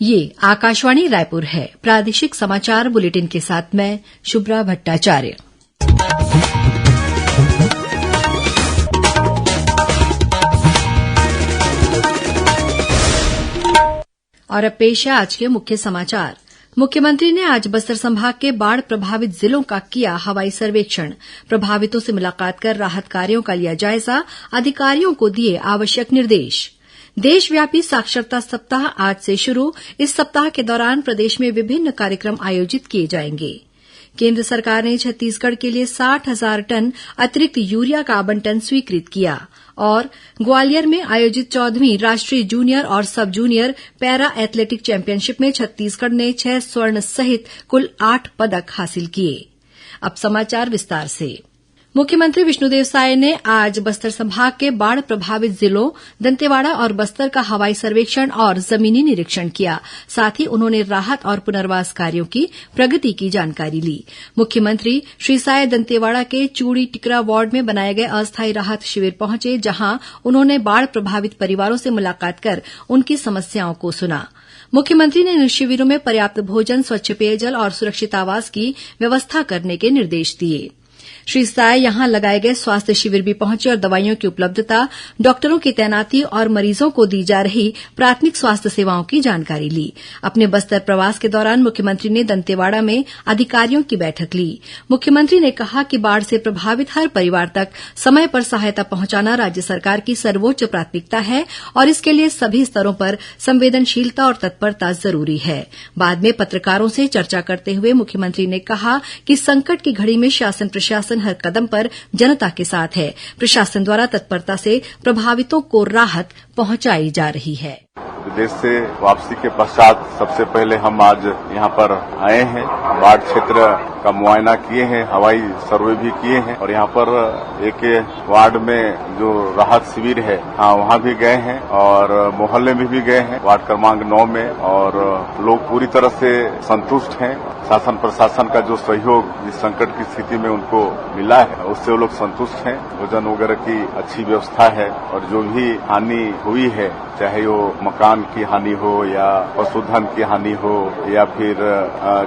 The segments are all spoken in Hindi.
ये आकाशवाणी रायपुर है। प्रादेशिक समाचार बुलेटिन के साथ मैं शुभ्रा भट्टाचार्य। और अब पेश है आज के मुख्य समाचार। मुख्यमंत्री ने आज बस्तर संभाग के बाढ़ प्रभावित जिलों का किया हवाई सर्वेक्षण। प्रभावितों से मुलाकात कर राहत कार्यों का लिया जायजा। अधिकारियों को दिए आवश्यक निर्देश। देशव्यापी साक्षरता सप्ताह आज से शुरू। इस सप्ताह के दौरान प्रदेश में विभिन्न कार्यक्रम आयोजित किए जाएंगे। केंद्र सरकार ने छत्तीसगढ़ के लिए 60,000 टन अतिरिक्त यूरिया का आवंटन स्वीकृत किया। और ग्वालियर में आयोजित 14वीं राष्ट्रीय जूनियर और सब जूनियर पैरा एथलेटिक चैंपियनशिप में छत्तीसगढ़ ने 6 स्वर्ण सहित कुल 8 पदक हासिल किए। अब समाचार विस्तार से। मुख्यमंत्री विष्णुदेव साय ने आज बस्तर संभाग के बाढ़ प्रभावित जिलों दंतेवाड़ा और बस्तर का हवाई सर्वेक्षण और जमीनी निरीक्षण किया। साथ ही उन्होंने राहत और पुनर्वास कार्यों की प्रगति की जानकारी ली। मुख्यमंत्री श्री साय दंतेवाड़ा के चूड़ी टिकरा वार्ड में बनाए गए अस्थायी राहत शिविर पहुंचे, जहां उन्होंने बाढ़ प्रभावित परिवारों से मुलाकात कर उनकी समस्याओं को सुना। मुख्यमंत्री ने इन शिविरों में पर्याप्त भोजन, स्वच्छ पेयजल और सुरक्षित आवास की व्यवस्था करने के निर्देश दिए। श्री साय यहां लगाए गए स्वास्थ्य शिविर भी पहुंचे और दवाइयों की उपलब्धता, डॉक्टरों की तैनाती और मरीजों को दी जा रही प्राथमिक स्वास्थ्य सेवाओं की जानकारी ली। अपने बस्तर प्रवास के दौरान मुख्यमंत्री ने दंतेवाड़ा में अधिकारियों की बैठक ली। मुख्यमंत्री ने कहा कि बाढ़ से प्रभावित हर परिवार तक समय पर सहायता पहुंचाना राज्य सरकार की सर्वोच्च प्राथमिकता है और इसके लिए सभी स्तरों पर संवेदनशीलता और तत्परता जरूरी है। बाद में पत्रकारों से चर्चा करते हुए मुख्यमंत्री ने कहा कि संकट की घड़ी में शासन प्रशासन हर कदम पर जनता के साथ है। प्रशासन द्वारा तत्परता से प्रभावितों को राहत पहुंचाई जा रही है। विदेश से वापसी के पश्चात सबसे पहले हम आज यहाँ पर आए हैं। बाढ़ क्षेत्र का मुआयना किए हैं, हवाई सर्वे भी किए हैं और यहाँ पर एक वार्ड में जो राहत शिविर है वहाँ भी गए हैं और मोहल्ले में भी गए हैं, वार्ड क्रमांक 9 में, और लोग पूरी तरह से संतुष्ट हैं। शासन प्रशासन का जो सहयोग इस संकट की स्थिति में उनको मिला है उससे वो लोग संतुष्ट हैं। भोजन वगैरह की अच्छी व्यवस्था है और जो भी हानि हुई है, चाहे वो मकान की हानि हो या पशुधन की हानि हो या फिर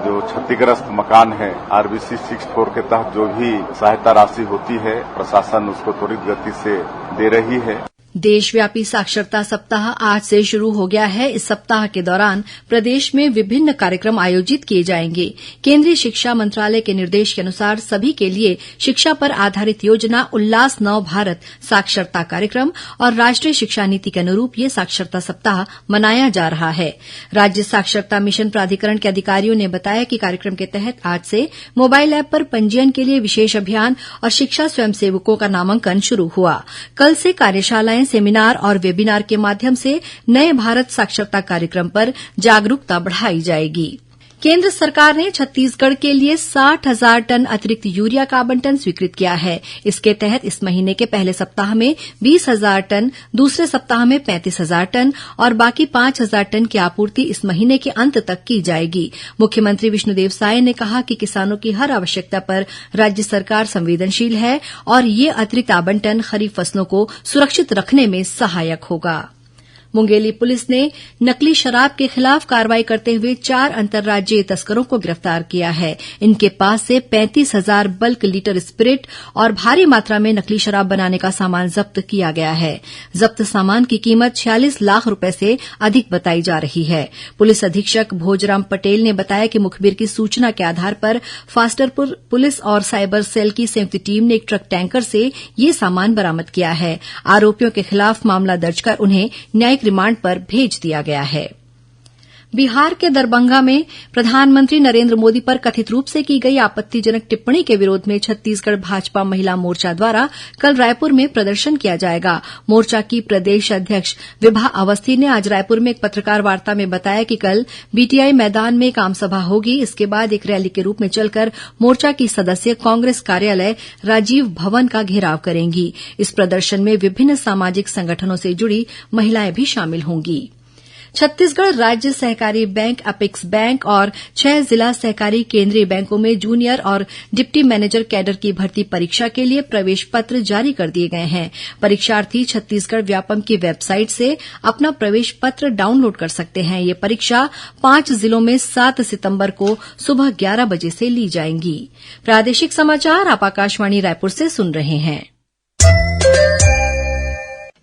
जो क्षतिग्रस्त मकान है, RBC 64 के तहत जो भी सहायता राशि होती है प्रशासन उसको त्वरित गति से दे रही है। देशव्यापी साक्षरता सप्ताह आज से शुरू हो गया है। इस सप्ताह के दौरान प्रदेश में विभिन्न कार्यक्रम आयोजित किए जाएंगे। केंद्रीय शिक्षा मंत्रालय के निर्देश के अनुसार सभी के लिए शिक्षा पर आधारित योजना उल्लास नव भारत साक्षरता कार्यक्रम और राष्ट्रीय शिक्षा नीति के अनुरूप ये साक्षरता सप्ताह मनाया जा रहा है। राज्य साक्षरता मिशन प्राधिकरण के अधिकारियों ने बताया कि कार्यक्रम के तहत आज से मोबाइल ऐप पर पंजीयन के लिए विशेष अभियान और शिक्षा स्वयंसेवकों का नामांकन शुरू हुआ। कल से कार्यशालाएं, सेमिनार और वेबिनार के माध्यम से नए भारत साक्षरता कार्यक्रम पर जागरूकता बढ़ाई जाएगी। केंद्र सरकार ने छत्तीसगढ़ के लिए 60,000 टन अतिरिक्त यूरिया का आवंटन स्वीकृत किया है। इसके तहत इस महीने के पहले सप्ताह में 20,000 टन, दूसरे सप्ताह में 35,000 टन और बाकी 5,000 टन की आपूर्ति इस महीने के अंत तक की जाएगी। मुख्यमंत्री विष्णुदेव साय ने कहा कि किसानों की हर आवश्यकता पर राज्य सरकार संवेदनशील है और ये अतिरिक्त आवंटन खरीफ फसलों को सुरक्षित रखने में सहायक होगा। मुंगेली पुलिस ने नकली शराब के खिलाफ कार्रवाई करते हुए 4 अंतर्राज्यीय तस्करों को गिरफ्तार किया है। इनके पास से 35,000 बल्क लीटर स्पिरिट और भारी मात्रा में नकली शराब बनाने का सामान जब्त किया गया है। जब्त सामान की कीमत 46 लाख रुपए से अधिक बताई जा रही है। पुलिस अधीक्षक भोजराम पटेल ने बताया कि मुखबिर की सूचना के आधार पर फास्टरपुर पुलिस और साइबर सेल की संयुक्त टीम ने एक ट्रक टैंकर से ये सामान बरामद किया है। आरोपियों के खिलाफ मामला दर्ज कर उन्हें न्यायिक रिमांड पर भेज दिया गया है। बिहार के दरभंगा में प्रधानमंत्री नरेंद्र मोदी पर कथित रूप से की गई आपत्तिजनक टिप्पणी के विरोध में छत्तीसगढ़ भाजपा महिला मोर्चा द्वारा कल रायपुर में प्रदर्शन किया जाएगा। मोर्चा की प्रदेश अध्यक्ष विभा अवस्थी ने आज रायपुर में एक पत्रकार वार्ता में बताया कि कल बीटीआई मैदान में एक आमसभा होगी। इसके बाद एक रैली के रूप में चलकर मोर्चा की सदस्य कांग्रेस कार्यालय राजीव भवन का घेराव करेंगी। इस प्रदर्शन में विभिन्न सामाजिक संगठनों से जुड़ी महिलाएं भी शामिल होंगी। छत्तीसगढ़ राज्य सहकारी बैंक अपेक्स बैंक और 6 जिला सहकारी केंद्रीय बैंकों में जूनियर और डिप्टी मैनेजर कैडर की भर्ती परीक्षा के लिए प्रवेश पत्र जारी कर दिए गए हैं। परीक्षार्थी छत्तीसगढ़ व्यापम की वेबसाइट से अपना प्रवेश पत्र डाउनलोड कर सकते हैं। ये परीक्षा 5 जिलों में 7 सितंबर को सुबह 11 बजे से ली जाएंगी। प्रादेशिक समाचार आप आकाशवाणी रायपुर से सुन रहे हैं।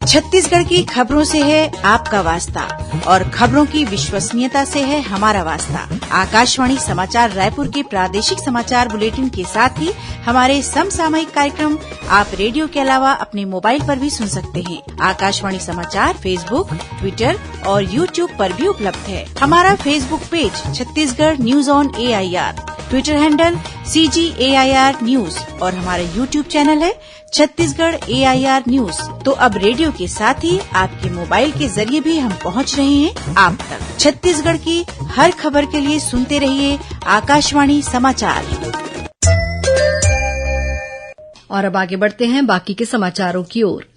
छत्तीसगढ़ की खबरों से है आपका वास्ता और खबरों की विश्वसनीयता से है हमारा वास्ता। आकाशवाणी समाचार रायपुर के प्रादेशिक समाचार बुलेटिन के साथ ही हमारे समसामयिक कार्यक्रम आप रेडियो के अलावा अपने मोबाइल पर भी सुन सकते हैं। आकाशवाणी समाचार फेसबुक, ट्विटर और यूट्यूब पर भी उपलब्ध है। हमारा Facebook page Chhattisgarh news on AIR, Twitter handle CGAIR news और हमारा यूट्यूब चैनल है छत्तीसगढ़ AIR न्यूज। तो अब रेडियो के साथ ही आपके मोबाइल के जरिए भी हम पहुंच रहे हैं आप तक। छत्तीसगढ़ की हर खबर के लिए सुनते रहिए आकाशवाणी समाचार। और अब आगे बढ़ते हैं बाकी के समाचारों की ओर।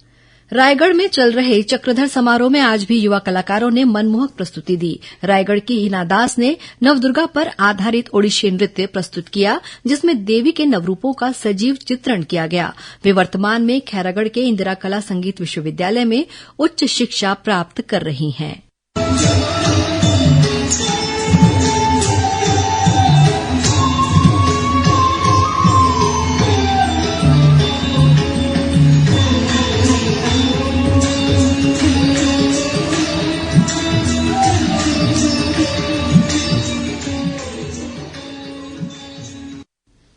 रायगढ़ में चल रहे चक्रधर समारोह में आज भी युवा कलाकारों ने मनमोहक प्रस्तुति दी। रायगढ़ की हिना दास ने नवदुर्गा पर आधारित ओडिशी नृत्य प्रस्तुत किया, जिसमें देवी के नवरूपों का सजीव चित्रण किया गया। वे वर्तमान में खैरागढ़ के इंदिरा कला संगीत विश्वविद्यालय में उच्च शिक्षा प्राप्त कर रही हैं।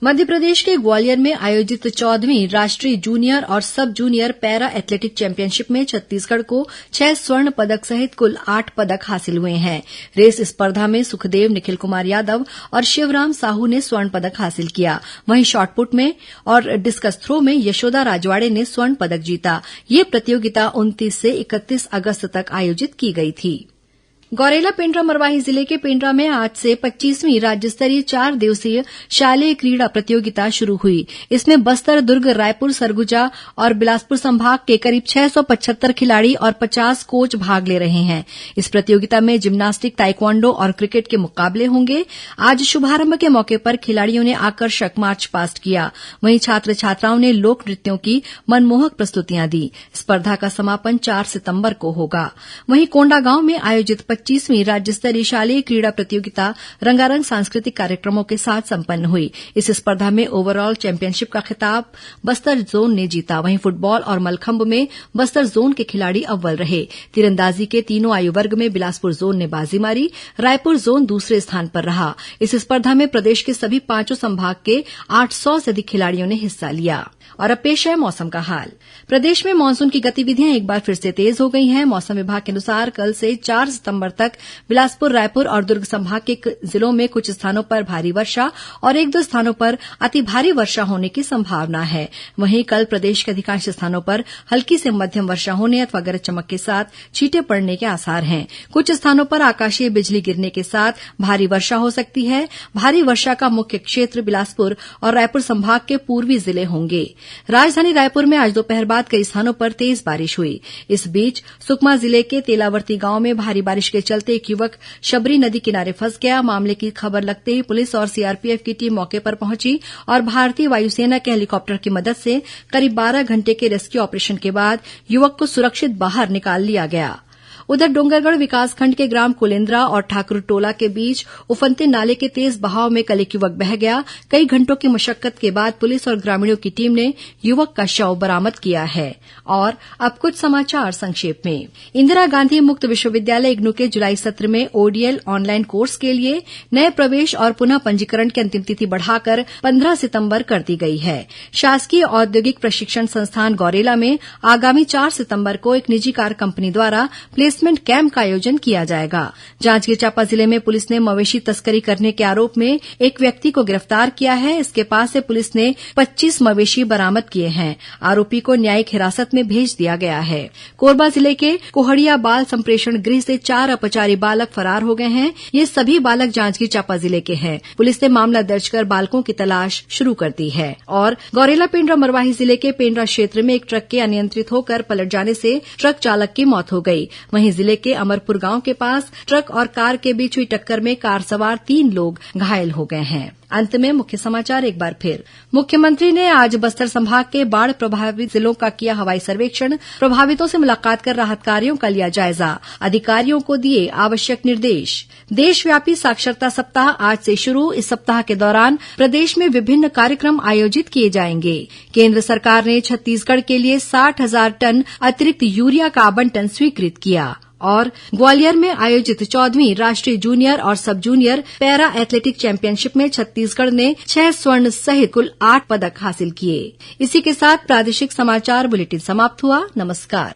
मध्यप्रदेश के ग्वालियर में आयोजित 14वीं राष्ट्रीय जूनियर और सब जूनियर पैरा एथलेटिक चैंपियनशिप में छत्तीसगढ़ को 6 स्वर्ण पदक सहित कुल 8 पदक हासिल हुए हैं। रेस स्पर्धा में सुखदेव, निखिल कुमार यादव और शिवराम साहू ने स्वर्ण पदक हासिल किया। वहीं शॉटपुट में और डिस्कस थ्रो में यशोदा राजवाड़े ने स्वर्ण पदक जीता। ये प्रतियोगिता 29 से 31 अगस्त तक आयोजित की गई थी। गौरेला पेण्ड्रा मरवाही जिले के पेण्ड्रा में आज से 25वीं राज्य स्तरीय 4 दिवसीय शालेय क्रीड़ा प्रतियोगिता शुरू हुई। इसमें बस्तर, दुर्ग, रायपुर, सरगुजा और बिलासपुर संभाग के करीब 675 खिलाड़ी और 50 कोच भाग ले रहे हैं। इस प्रतियोगिता में जिम्नास्टिक, ताइक्वांडो और क्रिकेट के मुकाबले होंगे। आज शुभारंभ के मौके पर खिलाड़ियों ने आकर्षक मार्च पास्ट किया। वहीं छात्र छात्राओं ने लोक नृत्यों की मनमोहक प्रस्तुतियां दी। स्पर्धा का समापन 4 सितंबर को होगा। वहीं कोंडागांव में आयोजित 25वीं राज्य स्तरीय शालेय क्रीड़ा प्रतियोगिता रंगारंग सांस्कृतिक कार्यक्रमों के साथ संपन्न हुई। इस स्पर्धा में ओवरऑल चैंपियनशिप का खिताब बस्तर जोन ने जीता। वहीं फुटबॉल और मलखंभ में बस्तर जोन के खिलाड़ी अव्वल रहे। तीरंदाजी के तीनों आयु वर्ग में बिलासपुर जोन ने बाजी मारी। रायपुर जोन दूसरे स्थान पर रहा। इस स्पर्धा में प्रदेश के सभी 5 संभाग के 800 से अधिक खिलाड़ियों ने हिस्सा लिया। और अब पेश है मौसम का हाल। प्रदेश में मानसून की गतिविधियां एक बार फिर से तेज हो गई हैं। मौसम विभाग के अनुसार कल से 4 सितंबर तक बिलासपुर, रायपुर और दुर्ग संभाग के जिलों में कुछ स्थानों पर भारी वर्षा और 1-2 स्थानों पर अति भारी वर्षा होने की संभावना है। वहीं कल प्रदेश के अधिकांश स्थानों पर हल्की से मध्यम वर्षा होने अथवा गरज चमक के साथ छींटे पड़ने के आसार हैं। कुछ स्थानों पर आकाशीय बिजली गिरने के साथ भारी वर्षा हो सकती है। भारी वर्षा का मुख्य क्षेत्र बिलासपुर और रायपुर संभाग के पूर्वी जिले होंगे। राजधानी रायपुर में आज दोपहर बाद कई स्थानों पर तेज बारिश हुई। इस बीच सुकमा जिले के तेलावर्ती गांव में भारी बारिश के चलते एक युवक शबरी नदी किनारे फंस गया। मामले की खबर लगते ही पुलिस और सीआरपीएफ की टीम मौके पर पहुंची और भारतीय वायुसेना के हेलीकॉप्टर की मदद से करीब 12 घंटे के रेस्क्यू ऑपरेशन के बाद युवक को सुरक्षित बाहर निकाल लिया गया। उधर डोंगरगढ़ विकासखंड के ग्राम कुलेन्द्रा और ठाकुर टोला के बीच उफनते नाले के तेज बहाव में कल एक युवक बह गया। कई घंटों की मशक्कत के बाद पुलिस और ग्रामीणों की टीम ने युवक का शव बरामद किया है। और अब कुछ समाचार संक्षेप में। इंदिरा गांधी मुक्त विश्वविद्यालय इग्नू के जुलाई सत्र में ओडीएल ऑनलाइन कोर्स के लिए नए प्रवेश और पुनः पंजीकरण की अंतिम तिथि बढ़ाकर 15 सितंबर कर दी गई है। शासकीय औद्योगिक प्रशिक्षण संस्थान गौरेला में आगामी 4 सितंबर को एक निजी कार कंपनी द्वारा प्लेसमेंट कैंप का आयोजन किया जाएगा। जांजगीर चांपा जिले में पुलिस ने मवेशी तस्करी करने के आरोप में एक व्यक्ति को गिरफ्तार किया है। इसके पास से पुलिस ने 25 मवेशी बरामद किए हैं। आरोपी को न्यायिक हिरासत में भेज दिया गया है। कोरबा जिले के कोहड़िया बाल संप्रेषण गृह से 4 अपचारी बालक फरार हो गए हैं। ये सभी बालक जांजगीर चांपा जिले के हैं। पुलिस ने मामला दर्ज कर बालकों की तलाश शुरू कर दी है। और गौरेला पेण्ड्रा मरवाही जिले के पेण्ड्रा क्षेत्र में एक ट्रक के अनियंत्रित होकर पलट जाने से ट्रक चालक की मौत हो गई। वहीं वहीं जिले के अमरपुर गांव के पास ट्रक और कार के बीच हुई टक्कर में कार सवार 3 लोग घायल हो गए हैं। अंत में मुख्य समाचार एक बार फिर। मुख्यमंत्री ने आज बस्तर संभाग के बाढ़ प्रभावित जिलों का किया हवाई सर्वेक्षण। प्रभावितों से मुलाकात कर राहत कार्यों का लिया जायजा। अधिकारियों को दिए आवश्यक निर्देश। देशव्यापी साक्षरता सप्ताह आज से शुरू। इस सप्ताह के दौरान प्रदेश में विभिन्न कार्यक्रम आयोजित किए जाएंगे। केंद्र सरकार ने छत्तीसगढ़ के लिए 60,000 टन अतिरिक्त यूरिया का आवंटन स्वीकृत किया। और ग्वालियर में आयोजित 14वीं राष्ट्रीय जूनियर और सब जूनियर पैरा एथलेटिक चैंपियनशिप में छत्तीसगढ़ ने 6 स्वर्ण सहित कुल 8 पदक हासिल किए। इसी के साथ प्रादेशिक समाचार बुलेटिन समाप्त हुआ। नमस्कार।